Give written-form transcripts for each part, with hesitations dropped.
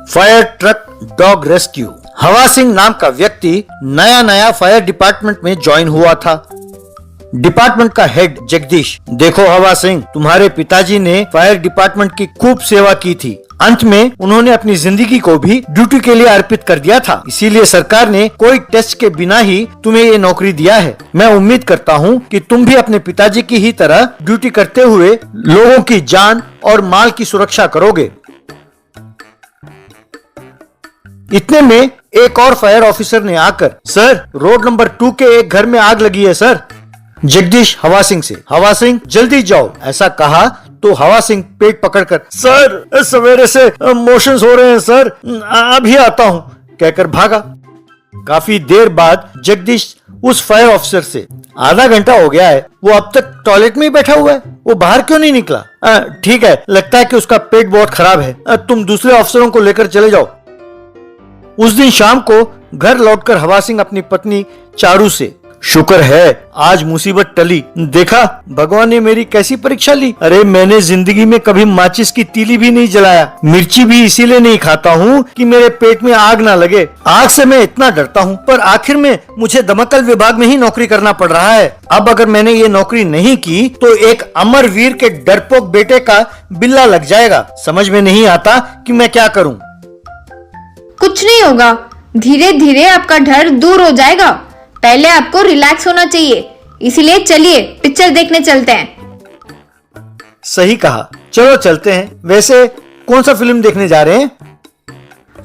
Fire truck dog rescue. हवा सिंह नाम का व्यक्ति नया नया फायर डिपार्टमेंट में ज्वाइन हुआ था। डिपार्टमेंट का हेड जगदीश, देखो हवा सिंह, तुम्हारे पिताजी ने फायर डिपार्टमेंट की खूब सेवा की थी। अंत में उन्होंने अपनी जिंदगी को भी ड्यूटी के लिए अर्पित कर दिया था, इसीलिए सरकार ने कोई टेस्ट के बिना ही तुम्हें ये नौकरी दिया है। मैं उम्मीद करता हूँ कि तुम भी अपने पिताजी की ही तरह ड्यूटी करते हुए लोगों की जान और माल की सुरक्षा करोगे। इतने में एक और फायर ऑफिसर ने आकर, सर, रोड नंबर 2 के एक घर में आग लगी है सर। जगदीश हवा सिंह से, हवा सिंह जल्दी जाओ, ऐसा कहा तो हवा सिंह पेट पकड़कर, सर सवेरे से मोशंस हो रहे हैं सर, अभी आता हूं, कहकर भागा। काफी देर बाद जगदीश उस फायर ऑफिसर से, आधा घंटा हो गया है, वो अब तक टॉयलेट में ही बैठा हुआ है, वो बाहर क्यों नहीं निकला? ठीक है, लगता है कि उसका पेट बहुत खराब है, तुम दूसरे अफसरों को लेकर चले जाओ। उस दिन शाम को घर लौटकर हवा सिंह अपनी पत्नी चारू से, शुक्र है आज मुसीबत टली, देखा भगवान ने मेरी कैसी परीक्षा ली। अरे मैंने जिंदगी में कभी माचिस की तीली भी नहीं जलाया, मिर्ची भी इसीलिए नहीं खाता हूँ कि मेरे पेट में आग ना लगे। आग से मैं इतना डरता हूँ, पर आखिर में मुझे दमकल विभाग में ही नौकरी करना पड़ रहा है। अब अगर मैंने ये नौकरी नहीं की तो एक अमर वीर के डरपोक बेटे का बिल्ला लग जाएगा। समझ में नहीं आता कि मैं क्या करूँ। कुछ नहीं होगा, धीरे धीरे आपका डर दूर हो जाएगा। पहले आपको रिलैक्स होना चाहिए, इसीलिए चलिए पिक्चर देखने चलते हैं। सही कहा, चलो चलते हैं। वैसे कौन सा फिल्म देखने जा रहे हैं?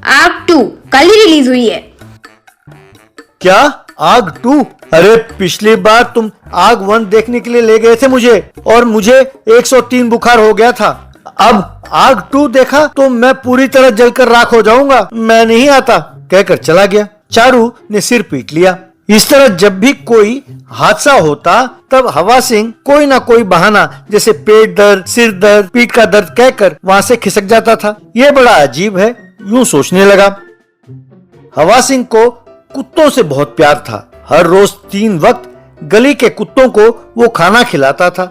आग 2 कल ही रिलीज हुई है। क्या आग 2? अरे पिछली बार तुम आग 1 देखने के लिए ले गए थे मुझे, और मुझे 103 बुखार हो गया था। अब आग 2 देखा तो मैं पूरी तरह जलकर राख हो जाऊंगा, मैं नहीं आता, कहकर चला गया। चारू ने सिर पीट लिया। इस तरह जब भी कोई हादसा होता तब हवा सिंह कोई ना कोई बहाना, जैसे पेट दर्द, सिर दर्द, पीठ का दर्द कहकर वहां से खिसक जाता था। यह बड़ा अजीब है, यूं सोचने लगा। हवा सिंह को कुत्तों से बहुत प्यार था। हर रोज 3 वक्त गली के कुत्तों को वो खाना खिलाता था।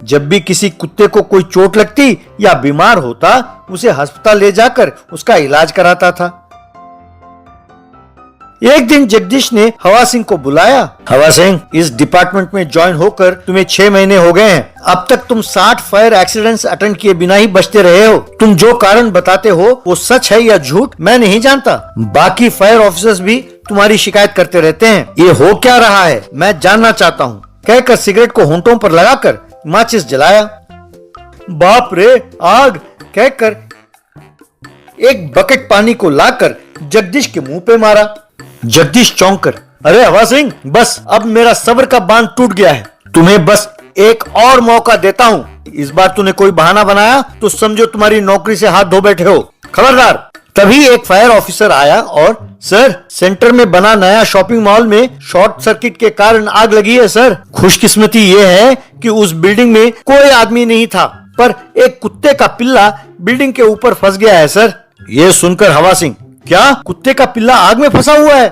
जब भी किसी कुत्ते को कोई चोट लगती या बीमार होता, उसे अस्पताल ले जाकर उसका इलाज कराता था। एक दिन जगदीश ने हवा सिंह को बुलाया। हवा सिंह, इस डिपार्टमेंट में ज्वाइन होकर तुम्हें 6 महीने हो गए हैं। अब तक तुम 60 फायर एक्सीडेंट्स अटेंड किए बिना ही बचते रहे हो। तुम जो कारण बताते हो वो सच है या झूठ मैं नहीं जानता। बाकी फायर ऑफिसर्स भी तुम्हारी शिकायत करते रहते हैं। ये हो क्या रहा है मैं जानना चाहता हूँ, कहकर सिगरेट को होंठों पर लगाकर माचिस जलाया। बाप रे आग, कहकर एक बकेट पानी को लाकर जगदीश के मुंह पे मारा। जगदीश चौंक कर, अरे हवा सिंह, बस अब मेरा सब्र का बांध टूट गया है। तुम्हें बस एक और मौका देता हूँ। इस बार तूने कोई बहाना बनाया तो समझो तुम्हारी नौकरी से हाथ धो बैठे हो, खबरदार। तभी एक फायर ऑफिसर आया और, सर, सेंटर में बना नया शॉपिंग मॉल में शॉर्ट सर्किट के कारण आग लगी है सर। खुशकिस्मती ये है कि उस बिल्डिंग में कोई आदमी नहीं था, पर एक कुत्ते का पिल्ला बिल्डिंग के ऊपर फंस गया है सर। ये सुनकर हवा सिंह, क्या कुत्ते का पिल्ला आग में फंसा हुआ है?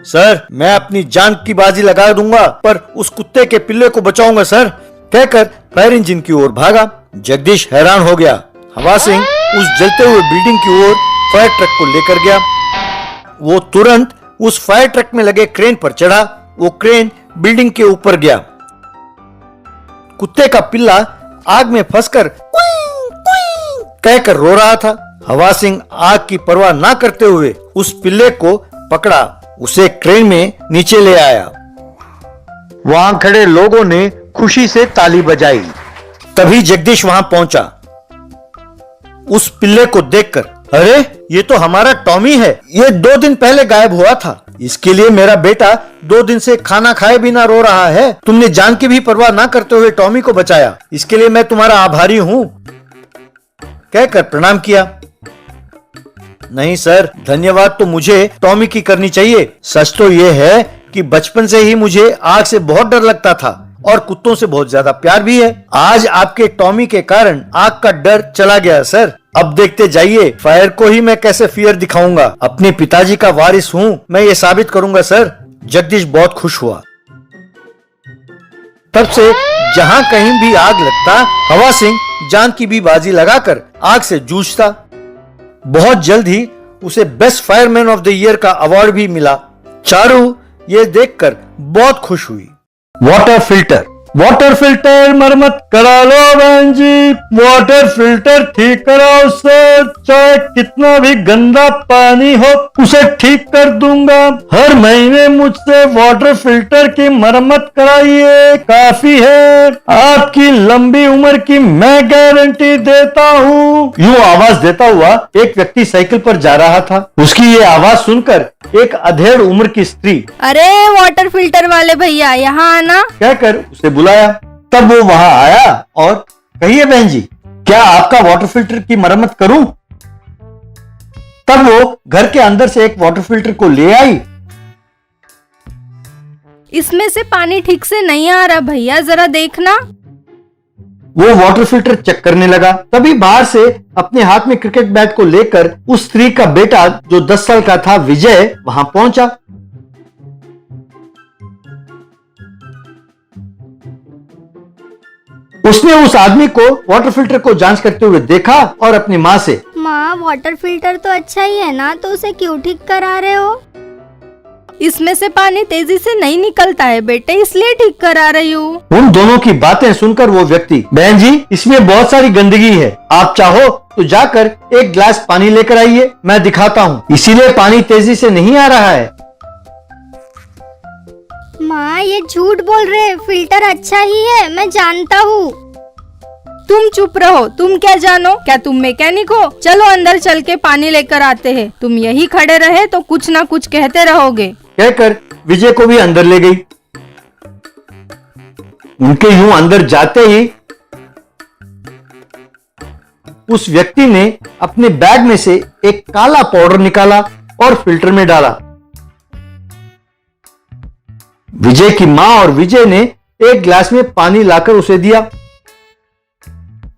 सर, मैं अपनी जान की बाजी लगा दूंगा, पर उस कुत्ते के पिल्ले को बचाऊंगा सर, कहकर फायर इंजन की ओर भागा। जगदीश हैरान हो गया। हवा सिंह उस जलते हुए बिल्डिंग की ओर फायर ट्रक को लेकर गया। वो तुरंत उस फायर ट्रक में लगे क्रेन पर चढ़ा। वो क्रेन बिल्डिंग के ऊपर गया। कुत्ते का पिल्ला आग में फंसकर कहकर रो रहा था। हवा सिंह आग की परवाह ना करते हुए उस पिल्ले को पकड़ा, उसे क्रेन में नीचे ले आया। वहां खड़े लोगों ने खुशी से ताली बजाई। तभी जगदीश वहां पहुंचा। उस पिल्ले को देखकर, अरे ये तो हमारा टॉमी है, ये 2 दिन पहले गायब हुआ था। इसके लिए मेरा बेटा 2 दिन से खाना खाए बिना रो रहा है। तुमने जान की भी परवाह ना करते हुए टॉमी को बचाया, इसके लिए मैं तुम्हारा आभारी हूं, कहकर प्रणाम किया। नहीं सर, धन्यवाद तो मुझे टॉमी की करनी चाहिए। सच तो ये है कि बचपन से ही मुझे आग से बहुत डर लगता था और कुत्तों से बहुत ज्यादा प्यार भी है। आज आपके टॉमी के कारण आग का डर चला गया सर। अब देखते जाइए फायर को ही मैं कैसे फियर दिखाऊंगा। अपने पिताजी का वारिस हूँ, मैं ये साबित करूंगा सर। जगदीश बहुत खुश हुआ। तब से जहाँ कहीं भी आग लगता, हवा सिंह जान की भी बाजी लगाकर आग से जूझता। बहुत जल्द ही उसे best fireman of the year का अवार्ड भी मिला। चारू ये देखकर बहुत खुश हुई। वाटर फिल्टर मरम्मत करा लो बहन जी, वाटर फिल्टर ठीक कराओ सर, चाहे कितना भी गंदा पानी हो उसे ठीक कर दूंगा। हर महीने मुझसे वाटर फिल्टर की मरम्मत कराइए, काफी है। आपकी लंबी उम्र की मैं गारंटी देता हूँ। यूं आवाज देता हुआ एक व्यक्ति साइकिल पर जा रहा था। उसकी ये आवाज सुनकर एक अधेड़ उम्र की स्त्री, अरे वाटर फिल्टर वाले भैया यहाँ आना, कहकर उसे बुलाया। तब वो वहां आया और कहिए बहन जी, क्या आपका वाटर फिल्टर की मरम्मत करूं? तब वो घर के अंदर से एक वाटर फिल्टर को ले आई। इसमें से पानी ठीक से नहीं आ रहा भैया, जरा देखना। वो वाटर फिल्टर चेक करने लगा। तभी बाहर से अपने हाथ में क्रिकेट बैट को लेकर उस स्त्री का बेटा जो 10 साल का था, विजय, वहां पहुंचा। उसने उस आदमी को वाटर फिल्टर को जांच करते हुए देखा और अपनी माँ से, माँ वाटर फिल्टर तो अच्छा ही है ना, तो उसे क्यों ठीक करा रहे हो? इसमें से पानी तेजी से नहीं निकलता है बेटे, इसलिए ठीक करा रही हूँ। उन दोनों की बातें सुनकर वो व्यक्ति, बहन जी इसमें बहुत सारी गंदगी है, आप चाहो तो जाकर एक गिलास पानी लेकर आइए, मैं दिखाता हूँ, इसीलिए पानी तेजी से नहीं आ रहा है। माँ ये झूठ बोल रहे, फिल्टर अच्छा ही है, मैं जानता हूँ। तुम चुप रहो, तुम क्या जानो, क्या तुम मैकेनिक हो? चलो अंदर चल के पानी लेकर आते हैं। तुम यही खड़े रहे तो कुछ ना कुछ कहते रहोगे। कहकर विजय को भी अंदर ले गई। उनके यूं अंदर जाते ही उस व्यक्ति ने अपने बैग में से एक काला पाउडर निकाला और फिल्टर में डाला। विजय की मां और विजय ने एक गिलास में पानी लाकर उसे दिया।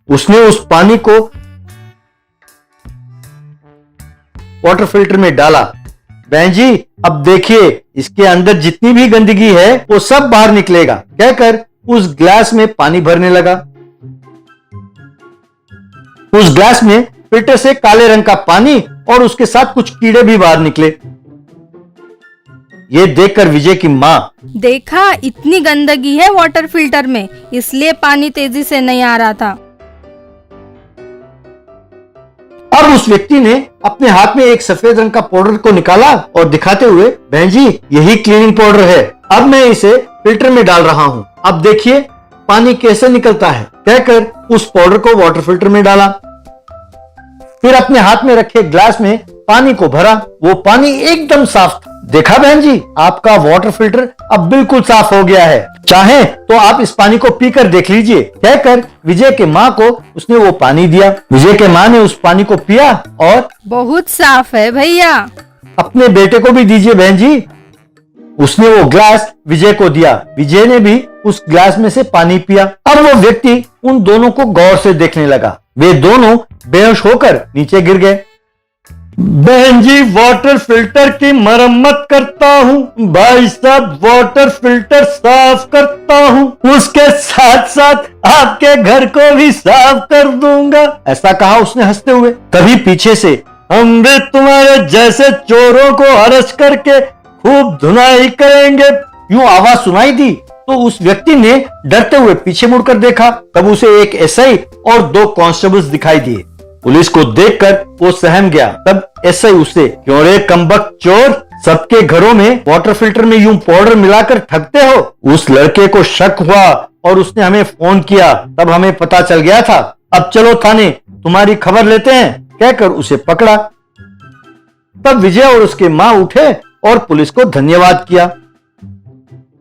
उसने उस पानी को वाटर फिल्टर में डाला। बहन जी अब देखिए, इसके अंदर जितनी भी गंदगी है वो सब बाहर निकलेगा, कहकर उस गिलास में पानी भरने लगा। उस गिलास में फिल्टर से काले रंग का पानी और उसके साथ कुछ कीड़े भी बाहर निकले। ये देखकर विजय की मां, देखा इतनी गंदगी है वाटर फिल्टर में, इसलिए पानी तेजी से नहीं आ रहा था। अब उस व्यक्ति ने अपने हाथ में एक सफेद रंग का पाउडर को निकाला और दिखाते हुए, बहन जी यही क्लीनिंग पाउडर है, अब मैं इसे फिल्टर में डाल रहा हूँ, अब देखिए पानी कैसे निकलता है, कहकर उस पाउडर को वाटर फिल्टर में डाला। फिर अपने हाथ में रखे ग्लास में पानी को भरा। वो पानी एकदम साफ था। देखा बहन जी, आपका वाटर फिल्टर अब बिल्कुल साफ हो गया है, चाहे तो आप इस पानी को पीकर देख लीजिए, कहकर विजय के माँ को उसने वो पानी दिया। विजय के माँ ने उस पानी को पिया और, बहुत साफ है भैया। अपने बेटे को भी दीजिए बहन जी। उसने वो ग्लास विजय को दिया। विजय ने भी उस ग्लास में से पानी पिया। अब वो व्यक्ति उन दोनों को गौर से देखने लगा। वे दोनों बेहोश होकर नीचे गिर गए। बहन जी वाटर फिल्टर की मरम्मत करता हूँ, भाई साहब वाटर फिल्टर साफ करता हूँ, उसके साथ साथ आपके घर को भी साफ कर दूंगा, ऐसा कहा उसने हंसते हुए। तभी पीछे से, हम भी तुम्हारे जैसे चोरों को अरेस्ट करके खूब धुनाई करेंगे, यूं आवाज सुनाई दी। तो उस व्यक्ति ने डरते हुए पीछे मुड़कर देखा। तब उसे एक एसआई और 2 कांस्टेबल्स दिखाई दिए। पुलिस को देखकर वो सहम गया। तब एसआई उसे, क्यों रे कमबख्त चोर, सबके घरों में वाटर फिल्टर में यूं पाउडर मिलाकर ठगते हो? उस लड़के को शक हुआ और उसने हमें फोन किया, तब हमें पता चल गया था। अब चलो थाने, तुम्हारी खबर लेते हैं, कहकर उसे पकड़ा। तब विजय और उसके माँ उठे और पुलिस को धन्यवाद किया।